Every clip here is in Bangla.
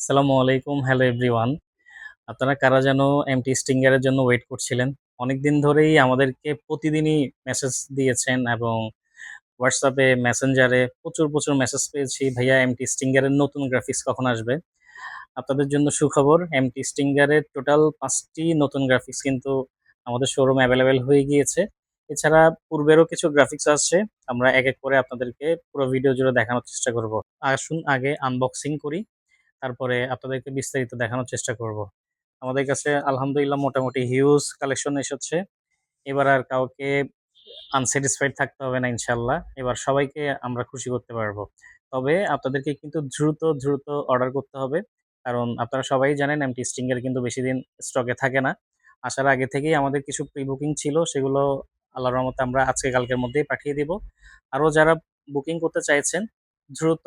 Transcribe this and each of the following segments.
আসসালামু আলাইকুম। Hello everyone. আপনারা কারা যেন এমটি স্টিঙ্গার এর জন্য ওয়েট করছিলেন। অনেকদিন ধরেই আমাদেরকে প্রতিদিনই মেসেজ দিয়েছেন এবং WhatsApp এ, মেসেঞ্জারে প্রচুর মেসেজ পেয়েছি। ভাইয়া এমটি স্টিঙ্গার এর নতুন গ্রাফিক্স কখন আসবে? আপনাদের জন্য সুখবর, এমটি স্টিঙ্গার এর টোটাল ৫ টি নতুন গ্রাফিক্স কিন্তু আমাদের শোরুমে এভেইলেবল হয়ে গিয়েছে। এছাড়া পূর্বেরও কিছু গ্রাফিক্স আছে। আমরা এক করে আপনাদেরকে পুরো ভিডিও জুড়ে দেখানোর চেষ্টা করব। আসুন আগে আনবক্সিং করি। তারপরে আপনাদেরকে বিস্তারিত দেখানোর চেষ্টা করব। আমাদের কাছে আলহামদুলিল্লাহ মোটামুটি হিউজ কালেকশন এসেছে। এবার আর কাউকে আনস্যাটিসফাইড থাকতে হবে না ইনশাআল্লাহ। এবার সবাইকে আমরা খুশি করতে পারবো। তবে আপনাদেরকে কিন্তু দ্রুত অর্ডার করতে হবে। কারণ আপনারা সবাই জানেন এমটি স্টিং এর কিন্তু বেশিদিন স্টকে থাকে না। আসার আগে থেকেই আমাদের কিছু প্রি বুকিং ছিল, সেগুলো আল্লাহর রহমতে আমরা আজকে কালকের মধ্যেই পাঠিয়ে দিব। আরো যারা বুকিং করতে চাইছেন, দ্রুত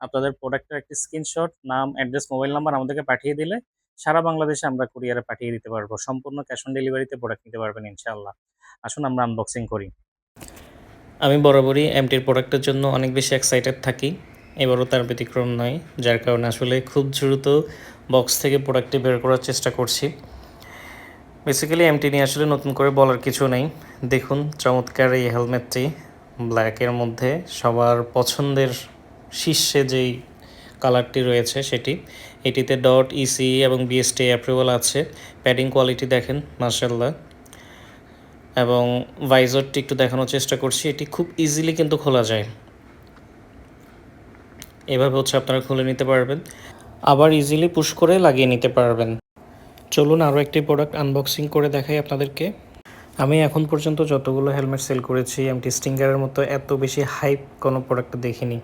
আপনাদের প্রোডাক্টের একটি স্ক্রিনশট, নাম, অ্যাড্রেস, মোবাইল নাম্বার আমাদেরকে পাঠিয়ে দিলে সারা বাংলাদেশে আমরা কুরিয়ারে পাঠিয়ে দিতে পারবো। সম্পূর্ণ ক্যাশ অন ডেলিভারিতে প্রোডাক্ট নিতে পারবেন ইনশাআল্লাহ। আসুন আমরা আনবক্সিং করি। আমি বরাবরই এমটির প্রোডাক্টের জন্য অনেক বেশি এক্সাইটেড থাকি। এবারও তার ব্যতিক্রম নয়। যার কারণে আসলে খুব দ্রুত বক্স থেকে প্রোডাক্টটি বের করার চেষ্টা করছি। বেসিক্যালি এমটি নিয়ে আসলে নতুন করে বলার কিছু নেই। দেখুন চমৎকার এই হেলমেটটি ব্ল্যাকের মধ্যে সবার পছন্দের শীর্ষে যেই কালারটি রয়েছে সেটি। এটিতে ডট ইসি এবং বিএসটি অ্যাপ্রুভাল আছে। প্যাডিং কোয়ালিটি দেখেন মাশাআল্লাহ। এবং ভাইজরটি একটু দেখানোর চেষ্টা করছি। এটি খুব ইজিলি কিন্তু খোলা যায়। এভাবে হচ্ছে আপনারা খুলে নিতে পারবেন, আবার ইজিলি পুশ করে লাগিয়ে নিতে পারবেন। চলুন আরও একটি প্রোডাক্ট আনবক্সিং করে দেখাই আপনাদেরকে। আমি এখন পর্যন্ত যতগুলো হেলমেট সেল করেছি এমটি স্টিঙ্গারের মতো এত বেশি হাইপ কোনো প্রোডাক্ট দেখিনি।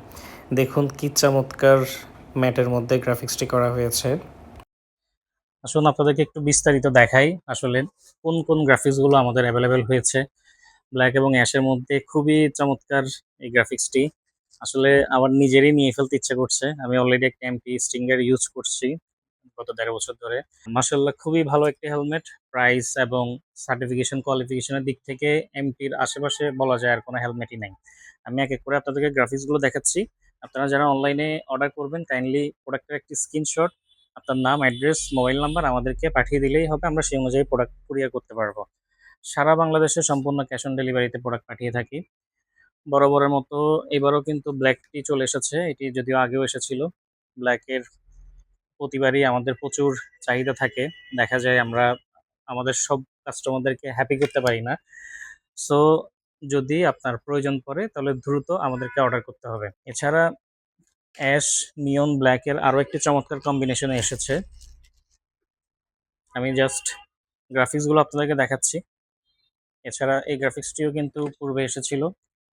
দেখুন কি চমৎকার ম্যাটের মধ্যে গ্রাফিক্সটি করা হয়েছে। আসুন আপনাদেরকে একটু বিস্তারিত দেখাই আসলে কোন গ্রাফিক্সগুলো আমাদের অ্যাভেলেবেল হয়েছে। ব্ল্যাক এবং অ্যাশের মধ্যে খুবই চমৎকার এই গ্রাফিক্সটি। আসলে আমার নিজেরই নিয়ে ফেলতে ইচ্ছে করছে। আমি অলরেডি একটা এমটি স্টিঙ্গার ইউজ করছি গত ১.৫ বছর ধরে। মাশাআল্লাহ খুবই ভালো একটি হেলমেট। প্রাইস এবং সার্টিফিকেশন কোয়ালিফিকেশনের দিক থেকে এমটির আশেপাশে বলা যায় আর কোনো হেলমেটই নাই। আমি এক করে আপনাদেরকে গ্রাফিক্সগুলো দেখাচ্ছি। আপনারা যারা অনলাইনে অর্ডার করবেন কাইন্ডলি প্রোডাক্টের একটি স্ক্রিনশট, আপনার নাম, অ্যাড্রেস, মোবাইল নাম্বার আমাদেরকে পাঠিয়ে দিলেই হবে। আমরা সেই অনুযায়ী প্রোডাক্ট কুরিয়ার করতে পারবো। সারা বাংলাদেশে সম্পূর্ণ ক্যাশ অন ডেলিভারিতে প্রোডাক্ট পাঠিয়ে থাকি। বরাবরের মতো এবারও কিন্তু ব্ল্যাকটি চলে এসেছে। এটি যদিও আগেও এসেছিল। ব্ল্যাকের প্রতিবারই আমাদের প্রচুর চাহিদা থাকে। দেখা যায় আমরা আমাদের সব কাস্টমারদেরকে হ্যাপি করতে পারি না। সো যদি আপনার প্রয়োজন পড়ে তাহলে দ্রুত আমাদেরকে অর্ডার করতে হবে। এছাড়া অ্যাশ, নিয়ন ব্ল্যাক এর আরো একটি চমৎকার কম্বিনেশনে এসেছে। আমি জাস্ট গ্রাফিক্স গুলো আপনাদেরকে দেখাচ্ছি। এছাড়া এই গ্রাফিক্সটিও কিন্তু পূর্বে এসেছিল।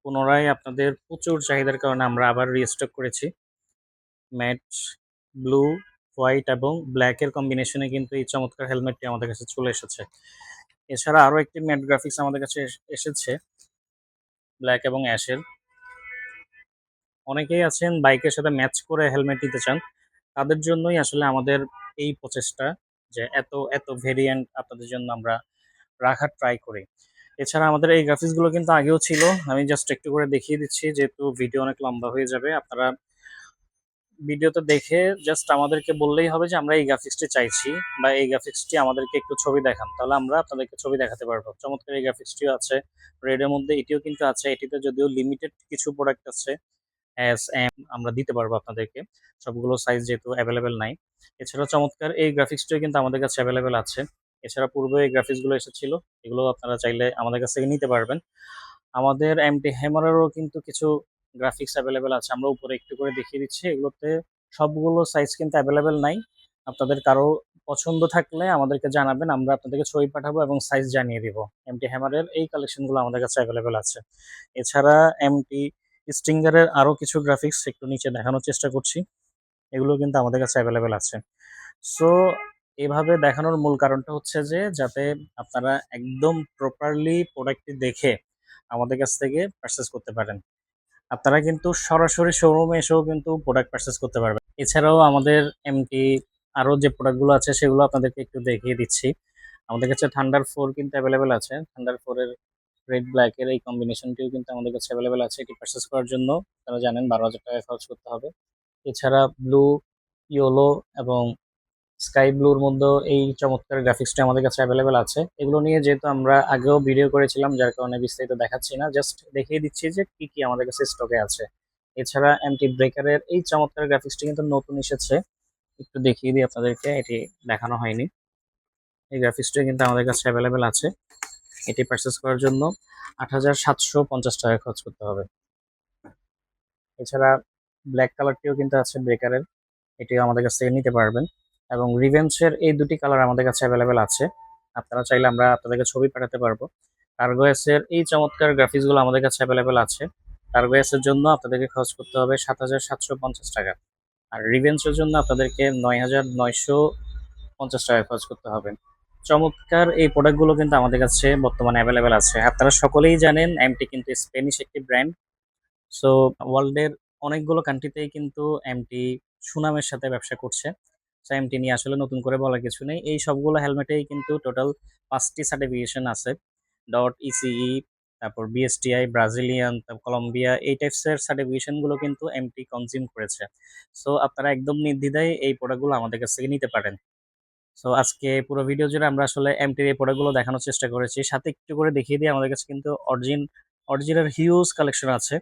পুনরায় আপনাদের প্রচুর চাহিদার কারণে আমরা আবার রিস্টক করেছি। ম্যাট ব্লু, হোয়াইট এবং ব্ল্যাক এর কম্বিনেশনে কিন্তু এই চমৎকার হেলমেটটি আমাদের কাছে চলে এসেছে। এছাড়া আরো একটি ম্যাট গ্রাফিক্স আমাদের কাছে এসেছে ব্ল্যাক এবং অ্যাশের। অনেকেই আছেন বাইকের সাথে ম্যাচ করে হেলমেট নিতে চান। তাদের জন্যই আসলে আমাদের এই প্রচেষ্টা যে এত ভেরিয়েন্ট আপনাদের জন্য আমরা রাখার ট্রাই করি। এছাড়া আমাদের এই গ্রাফিক্সগুলো কিন্তু আগেও ছিল। আমি জাস্ট একটু করে দেখিয়ে দিচ্ছি যেহেতু ভিডিও অনেক লম্বা হয়ে যাবে। আপনারা ভিডিওতে দেখে জাস্ট আমাদেরকে বললেই হবে যে আমরা এই গ্রাফিক্সটি চাইছি বা এই গ্রাফিক্সটি আমাদেরকে একটু ছবি দেখান। তাহলে আমরা আপনাদেরকে ছবি দেখাতে পারবো। চমৎকার এই গ্রাফিক্সটিও আছে। রেড এর মধ্যে এটিও কিন্তু আছে। এটিতে যদিও লিমিটেড কিছু প্রোডাক্ট আছে। এস, এম আমরা দিতে পারবো আপনাদেরকে। সবগুলো সাইজ যেহেতু এভেইলেবল নাই। এছাড়াও চমৎকার এই গ্রাফিক্সটিও কিন্তু আমাদের কাছে এভেইলেবল আছে। এছাড়া পূর্বে এই গ্রাফিক্সগুলো এসেছিল। এগুলো আপনারা চাইলে আমাদের কাছ থেকে নিতে পারবেন। আমাদের এমটি হ্যামারেরও কিন্তু কিছু গ্রাফিক্স এভেইলেবল আছে। আমরা উপরে একটু করে দেখিয়ে দিচ্ছি। এগুলোতে সবগুলো সাইজ কিন্তু এভেইলেবল নাই। আপনাদের কারো পছন্দ থাকলে আমাদেরকে জানাবেন। আমরা আপনাদেরকে ছবি পাঠাবো এবং সাইজ জানিয়ে দিব। এমটি হ্যামারের এই কালেকশনগুলো আমাদের কাছে এভেইলেবল আছে। এছাড়া এমটি স্টিঙ্গার এর আরো কিছু গ্রাফিক্স একটু নিচে দেখানোর চেষ্টা করছি। এগুলো কিন্তু আমাদের কাছে এভেইলেবল আছে। সো এভাবে দেখানোর মূল কারণটা হচ্ছে যে যাতে আপনারা একদম প্রপারলি প্রোডাক্টটি দেখে আমাদের কাছ থেকে পারচেজ করতে পারেন। আপনারা কিন্তু সরাসরি শোরুমে এসেও কিন্তু প্রোডাক্ট পারচেজ করতে পারবেন। এছাড়াও আমাদের এমটি আরো যে প্রোডাক্টগুলো আছে সেগুলো আপনাদেরকে একটু দেখিয়ে দিচ্ছি। আমাদের কাছে থান্ডার 4 কিন্তু এভেইলেবল আছে। থান্ডার 4 এর রেড ব্ল্যাক এর এই কম্বিনেশনটিও কিন্তু আমাদের কাছে এভেইলেবল আছে। এটি পারচেজ করার জন্য আপনারা জানেন ৳১২,০০০ খরচ করতে হবে। এছাড়া ব্লু ইয়েলো এবং স্কাই ব্লুর মধ্যে এই চমৎকার গ্রাফিক্সটা আমাদের কাছে অ্যাভেলেবেল আছে। এগুলো নিয়ে যেহেতু আমরা আগেও ভিডিও করেছিলাম, যার কারণে বিস্তারিত দেখাচ্ছি না, জাস্ট দেখিয়ে দিচ্ছি যে কি কি আমাদের কাছে স্টকে আছে। এছাড়া এমটি ব্রেকারের এই চমৎকার গ্রাফিক্সটি কিন্তু নতুন এসেছে, একটু দেখিয়ে দিই আপনাদেরকে, এটি দেখানো হয়নি। এই গ্রাফিক্সটা কিন্তু আমাদের কাছে অ্যাভেলেবেল আছে। এটি পারচেস করার জন্য ৮,৭৫০ টাকা খরচ করতে হবে। এছাড়া ব্ল্যাক কালারটিও কিন্তু আছে ব্রেকারের, এটিও আমাদের কাছ থেকে নিতে পারবেন। এবং রিভেঞ্চের এই দুটি কালার আমাদের কাছে অ্যাভেলেবেল আছে, আপনারা চাইলে আমরা আপনাদেরকে ছবি পাঠাতে পারবো। টার্গোয়েসের এই চমৎকার গ্রাফিক্সগুলো আমাদের কাছে অ্যাভেলেবেল আছে। টার্গোয়েসের জন্য আপনাদেরকে খরচ করতে হবে ৭,৭৫০ টাকা, আর রিভেঞ্চের জন্য আপনাদেরকে ৯,৯৫০ টাকা খরচ করতে হবে। চমৎকার এই প্রোডাক্টগুলো কিন্তু আমাদের কাছে বর্তমানে অ্যাভেলেবেল আছে। আপনারা সকলেই জানেন এমটি কিন্তু স্প্যানিশ একটি ব্র্যান্ড। সো ওয়ার্ল্ডের অনেকগুলো কান্ট্রিতেই কিন্তু এমটি সুনামের সাথে ব্যবসা করছে। সো এমটি নিয়ে আসলে নতুন করে বলার কিছু নেই। এই সবগুলো হেলমেটেই কিন্তু টোটাল ৫টি সার্টিফিকেশন আছে। ডট ইসিই, তারপর বিএসটিআই, ব্রাজিলিয়ান, তারপর কলম্বিয়া, এই টাইপসের সার্টিফিকেশনগুলো কিন্তু এমটি কনজিউম করেছে। সো আপনারা একদম নির্দ্বিধায় এই প্রোডাক্টগুলো আমাদের কাছ থেকে নিতে পারেন। সো আজকে পুরো ভিডিও জুড়ে আমরা আসলে এমটির এই প্রোডাক্টগুলো দেখানোর চেষ্টা করেছি। সাথে একটু করে দেখিয়ে দিই আমাদের কাছে কিন্তু অরিজিনাল হিউজ কালেকশন আছে।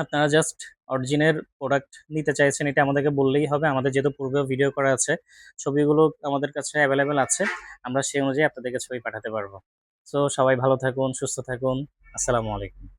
আপনারা জাস্ট অরিজিনের প্রোডাক্ট নিতে চাইছেন এটা আমাদেরকে বললেই হবে। আমাদের যেহেতু পূর্বেও ভিডিও করা আছে, ছবিগুলো আমাদের কাছে অ্যাভেলেবেল আছে। আমরা সেই অনুযায়ী আপনাদেরকে ছবি পাঠাতে পারবো। সো সবাই ভালো থাকুন, সুস্থ থাকুন। আসসালামু আলাইকুম।